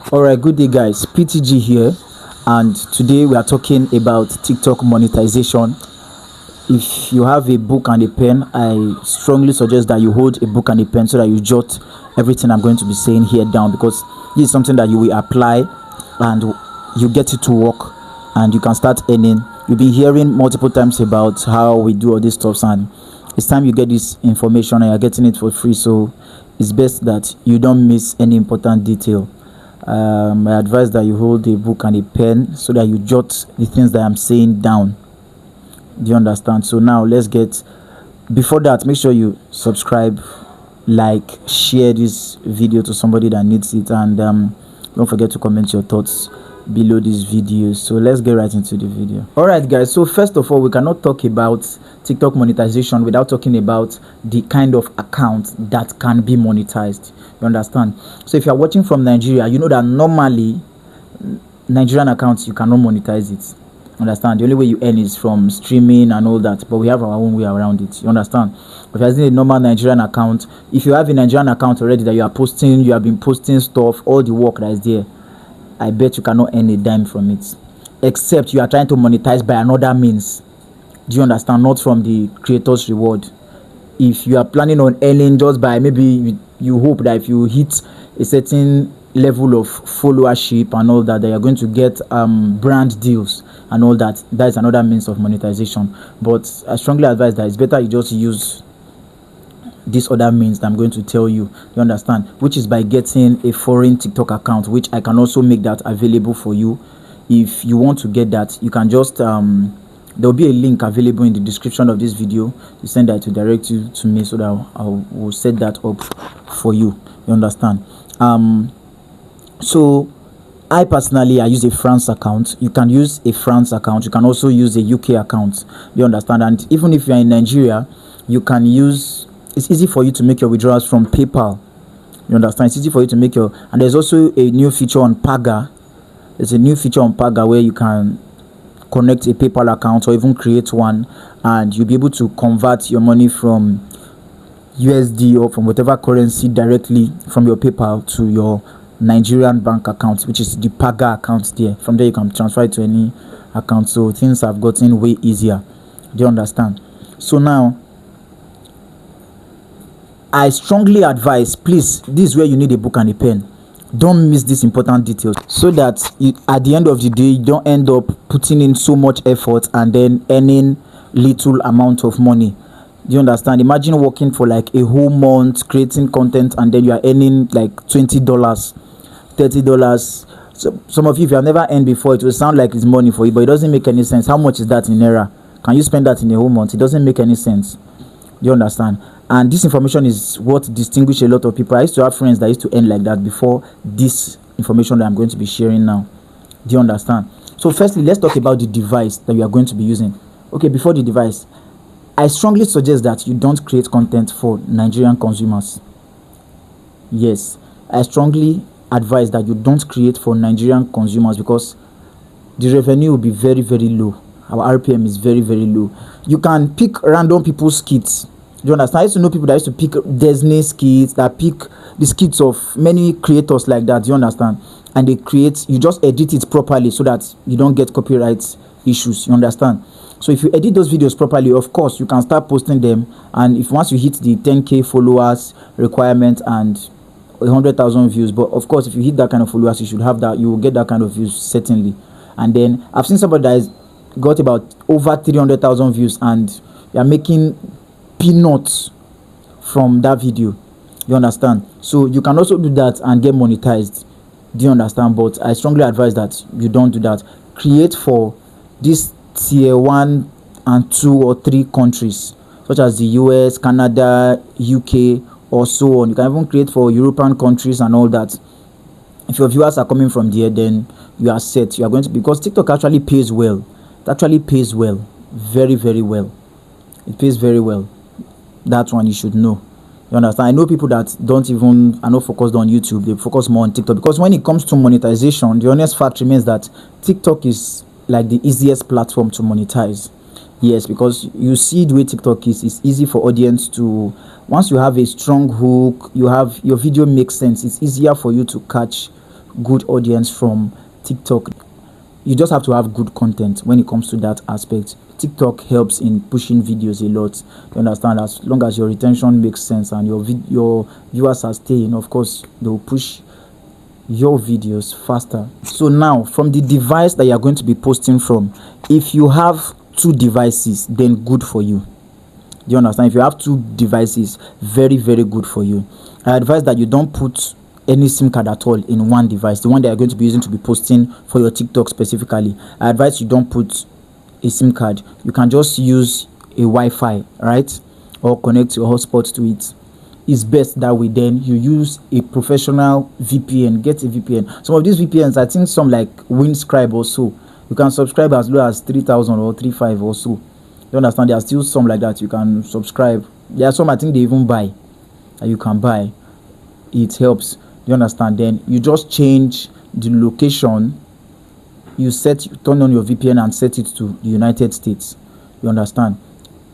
All right, good day, guys. PTG here, and today we are talking about TikTok monetization. If you have a book and a pen, I strongly suggest that you hold a book and a pen so that you jot everything I'm going to be saying here down, because this is something that you will apply and you get it to work and you can start earning. You've been hearing multiple times about how we do all these stuff, and it's time you get this information and you're getting it for free. So it's best that you don't miss any important detail. I advise that you hold a book and a pen so that you jot the things that I'm saying down. Do you understand? So now let's get, before that, make sure you subscribe, like, share this video to somebody that needs it, and don't forget to comment your thoughts below this video. So let's get right into the video. All right, guys, so first of all, we cannot talk about TikTok monetization without talking about the kind of account that can be monetized. You understand? So if you're watching from Nigeria, you know that normally Nigerian accounts, you cannot monetize it. Understand? The only way you earn is from streaming and all that, but we have our own way around it. You understand? If you're using a normal Nigerian account, if you have a Nigerian account already that you are posting, you have been posting stuff, all the work that is there, I bet you cannot earn a dime from it, except you are trying to monetize by another means. Do you understand? Not from the creator's reward. If you are planning on earning just by, maybe you hope that if you hit a certain level of followership and all that, that you're going to get brand deals and all that, that is another means of monetization. But I strongly advise that it's better you just use this other means that I'm going to tell you. You understand? Which is by getting a foreign TikTok account, which I can also make that available for you. If you want to get that, you can just there will be a link available in the description of this video. You send that to direct you to me, so that I will set that up for you. You understand? So I personally, I use a France account. You can use a France account. You can also use a UK account. You understand? And even if you're in Nigeria, you can use, it's easy for you to make your withdrawals from PayPal. You understand? It's easy for you to make your, and there's also a new feature on Paga. There's a new feature on Paga where you can connect a PayPal account or even create one, and you'll be able to convert your money from USD or from whatever currency directly from your PayPal to your Nigerian bank account, which is the Paga account there. From there you can transfer it to any account. So things have gotten way easier. Do you understand? So now I strongly advise, please, this is where you need a book and a pen. Don't miss these important details, so that at the end of the day, you don't end up putting in so much effort and then earning little amount of money. Do you understand? Imagine working for like a whole month creating content, and then you are earning like $20, $30. So some of you, if you have never earned before, it will sound like it's money for you, but it doesn't make any sense. How much is that in naira? Can you spend that in a whole month? It doesn't make any sense. Do you understand? And this information is what distinguishes a lot of people. I used to have friends that used to earn like that before this information that I'm going to be sharing now. Do you understand? So firstly, let's talk about the device that you are going to be using. Okay, before the device, I strongly suggest that you don't create content for Nigerian consumers. Yes, I strongly advise that you don't create for Nigerian consumers, because the revenue will be very, very low. Our RPM is very, very low. You can pick random people's skits. Do you understand? I used to know people that used to pick Disney skits, that pick the skits of many creators like that. Do you understand? And they create, you just edit it properly so that you don't get copyright issues. You understand? So if you edit those videos properly, of course, you can start posting them. And if once you hit the 10K followers requirement and 100,000 views, but of course, if you hit that kind of followers, you should have that, you will get that kind of views, certainly. And then I've seen somebody that has got about over 300,000 views, and you are making peanuts from that video. You understand? So you can also do that and get monetized. Do you understand? But I strongly advise that you don't do that. Create for this tier 1 and 2 or 3 countries, such as the US, Canada, UK, or so on. You can even create for European countries and all that. If your viewers are coming from there, then you are set. You are going to, because TikTok actually pays well. It actually pays well, very, very well. It pays very well. That one you should know. You understand? I know people that don't even are not focused on YouTube. They focus more on TikTok, because when it comes to monetization, the honest fact remains that TikTok is like the easiest platform to monetize. Yes, because you see the way TikTok is, it's easy for audience to, once you have a strong hook, you have your video makes sense, it's easier for you to catch good audience from TikTok. You just have to have good content when it comes to that aspect. TikTok helps in pushing videos a lot. You understand? As long as your retention makes sense and your viewers are staying, of course they'll push your videos faster. So now, from the device that you're going to be posting from, if you have 2 devices, then good for you. Do you understand? If you have 2 devices, very good for you. I advise that you don't put any SIM card at all in one device, the one that you're going to be using to be posting for your TikTok specifically. I advise you don't put a SIM card. You can just use a Wi-Fi, right, or connect your hotspot to it. It's best that way. Then you use a professional VPN. Get a VPN. Some of these VPNs, I think some like Windscribe or so, you can subscribe as low as 3,000 or 3,500 or so. You understand? There are still some like that you can subscribe. There are some I think they even buy that you can buy. It helps. You understand? Then you just change the location. You turn on your VPN and set it to the United States. You understand?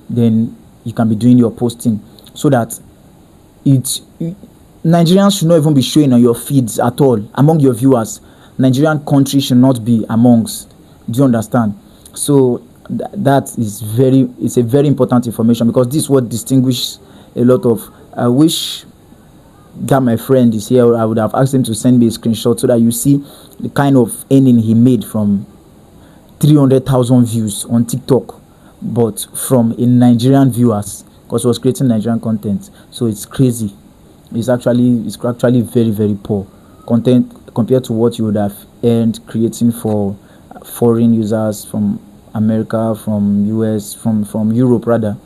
Then you can be doing your posting so that Nigerians should not even be showing on your feeds at all among your viewers. Nigerian country should not be amongst. Do you understand? So that is it's a very important information, because this is what distinguishes a lot of. I wish that my friend is here. I would have asked him to send me a screenshot so that you see the kind of earning he made from 300,000 views on TikTok, but from a Nigerian viewers, because he was creating Nigerian content. So it's crazy. It's actually very poor content compared to what you would have earned creating for foreign users from America, from US, from Europe rather,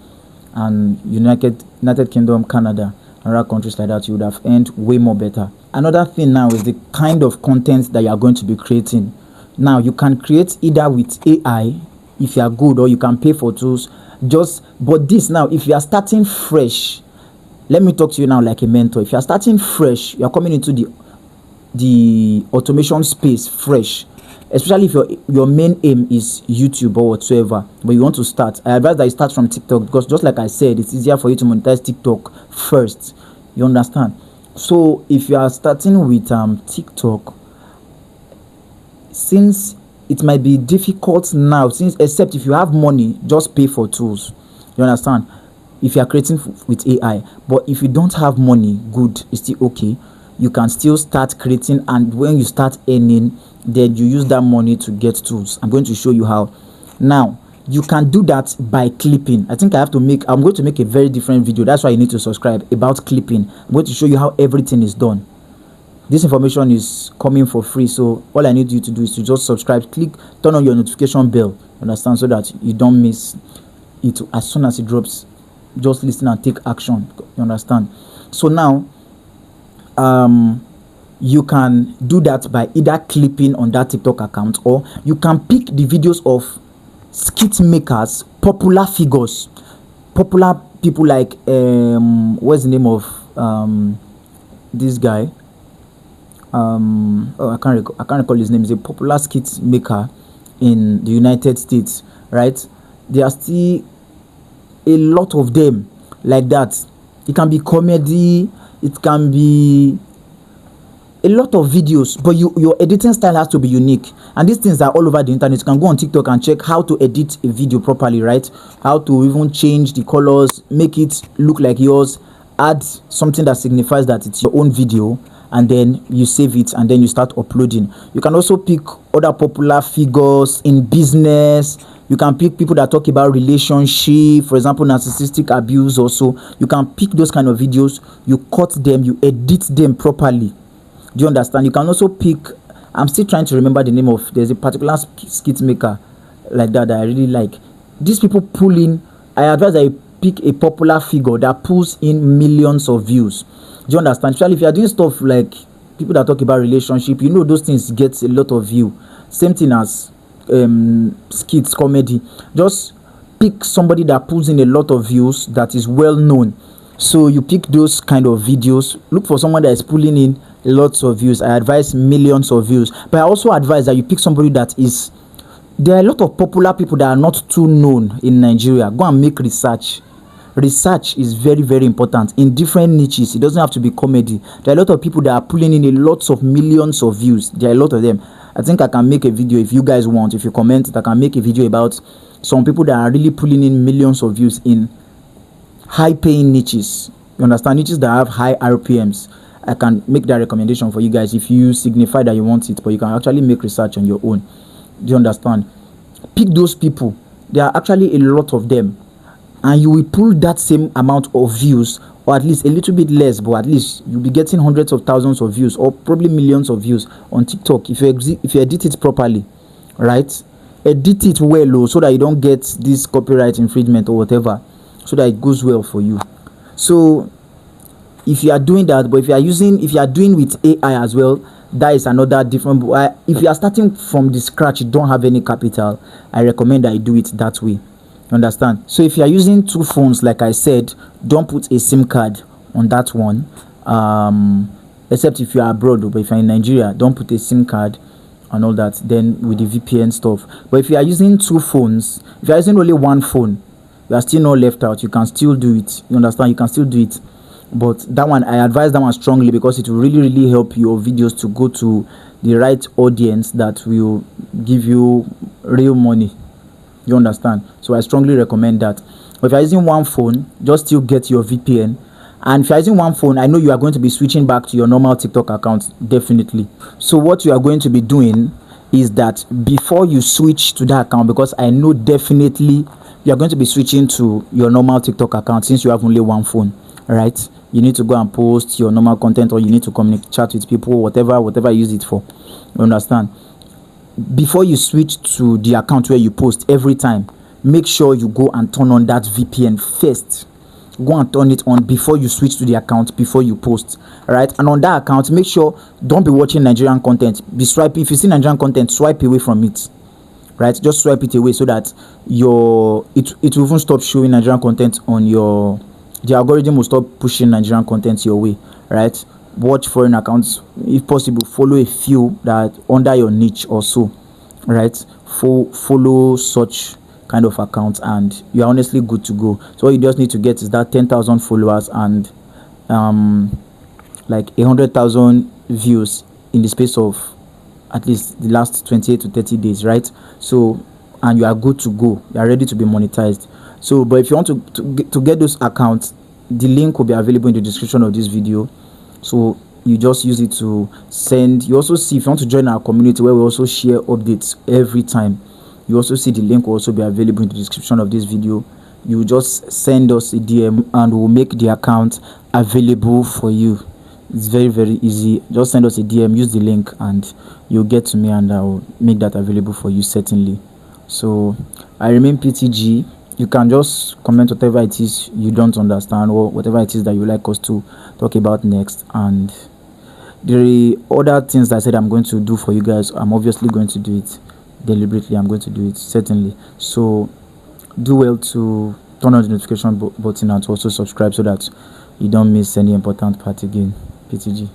and United Kingdom, Canada, and other countries like that. You would have earned way more better. Another thing now is the kind of content that you are going to be creating. Now you can create either with AI if you are good, or you can pay for tools. But this now, if you are starting fresh, let me talk to you now like a mentor. If you are starting fresh, you are coming into the automation space fresh, especially if your main aim is YouTube or whatsoever, but you want to start, I advise that you start from TikTok, because just like I said, it's easier for you to monetize TikTok first. You understand? So if you are starting with TikTok, since it might be difficult now, except if you have money, just pay for tools. You understand? If you are creating with AI, but if you don't have money, good, it's still okay. You can still start creating, and when you start earning, then you use that money to get tools. I'm going to show you how. Now you can do that by clipping. I'm going to make a very different video. That's why you need to subscribe, about clipping. I'm going to show you how everything is done. This information is coming for free, so all I need you to do is to just subscribe, turn on your notification bell, understand, so that you don't miss it as soon as it drops. Just listen and take action. You understand? So now you can do that by either clipping on that TikTok account, or you can pick the videos of skit makers, popular figures, popular people like what's the name of this guy? I can't recall his name. He's a popular skit maker in the United States, right? There are still a lot of them like that. It can be comedy, it can be a lot of videos, but your editing style has to be unique, and these things are all over the internet. You can go on TikTok and check how to edit a video properly, right? How to even change the colors, make it look like yours, add something that signifies that it's your own video, and then you save it and then you start uploading. You can also pick other popular figures in business. You can pick people that talk about relationship, for example, narcissistic abuse. Also, you can pick those kind of videos, you cut them, you edit them properly. Do you understand? You can also pick, I'm still trying to remember the name of, there's a particular skit maker like that I really like. These people pull in, I advise that you pick a popular figure that pulls in millions of views. Do you understand? Especially if you are doing stuff like people that talk about relationship, you know those things get a lot of view. Same thing as skits, comedy. Just pick somebody that pulls in a lot of views, that is well known. So you pick those kind of videos. Look for someone that is pulling in lots of views. I advise millions of views, but I also advise that you pick somebody that is, there are a lot of popular people that are not too known in Nigeria. Go and make research. research is very, very important in different niches. It doesn't have to be comedy. There are a lot of people that are pulling in a lots of millions of views. There are a lot of them. I think I can make a video, if you guys want, if you comment it, I can make a video about some people that are really pulling in millions of views in high paying niches. You understand? Niches that have high RPMs. I can make that recommendation for you guys if you signify that you want it, but you can actually make research on your own. Do you understand? Pick those people. There are actually a lot of them, and you will pull that same amount of views, or at least a little bit less, but at least you'll be getting hundreds of thousands of views, or probably millions of views on TikTok if you edit it properly, right? Edit it well, so that you don't get this copyright infringement or whatever, so that it goes well for you. So if you are doing that, but if you are doing with AI as well, that is another different. If you are starting from the scratch, you don't have any capital, I recommend that you do it that way. You understand? So if you are using two phones, like I said, don't put a SIM card on that one, except if you are abroad. But if you're in Nigeria, don't put a SIM card and all that, then with the VPN stuff. But if you are using two phones, if you are using only one phone, you are still not left out. You can still do it. You understand? You can still do it. But that one, I advise that one strongly, because it will really, really help your videos to go to the right audience that will give you real money. You understand? So I strongly recommend that. But if you're using one phone, just still get your VPN. And if you're using one phone, I know you are going to be switching back to your normal TikTok account, definitely. So what you are going to be doing is that before you switch to that account, because I know definitely you are going to be switching to your normal TikTok account since you have only one phone, right? You need to go and post your normal content, or you need to communicate, chat with people, whatever you use it for. You understand? Before you switch to the account where you post every time, make sure you go and turn on that VPN first. Go and turn it on before you switch to the account, before you post. All right? And on that account, make sure don't be watching Nigerian content. Be swiping. If you see Nigerian content, swipe away from it. Right? Just swipe it away so that it will even stop showing Nigerian content on your. The algorithm will stop pushing Nigerian content your way, right? Watch foreign accounts, if possible. Follow a few that under your niche or so, right? Follow such kind of accounts, and you're honestly good to go. So all you just need to get is that 10,000 followers and like 100,000 views in the space of at least the last 28 to 30 days, right? So, and you are good to go. You are ready to be monetized. So, but if you want to get those accounts, the link will be available in the description of this video. So you just use it to send. You also see, if you want to join our community where we also share updates every time, you also see the link will also be available in the description of this video. You just send us a DM and we'll make the account available for you. It's very, very easy. Just send us a DM, use the link, and you'll get to me, and I'll make that available for you, certainly. So I remain PTG. You can just comment whatever it is you don't understand, or whatever it is that you like us to talk about next. And the other things that I said I'm going to do for you guys, I'm obviously going to do it deliberately. I'm going to do it, certainly. So do well to turn on the notification button and to also subscribe so that you don't miss any important part again. PTG.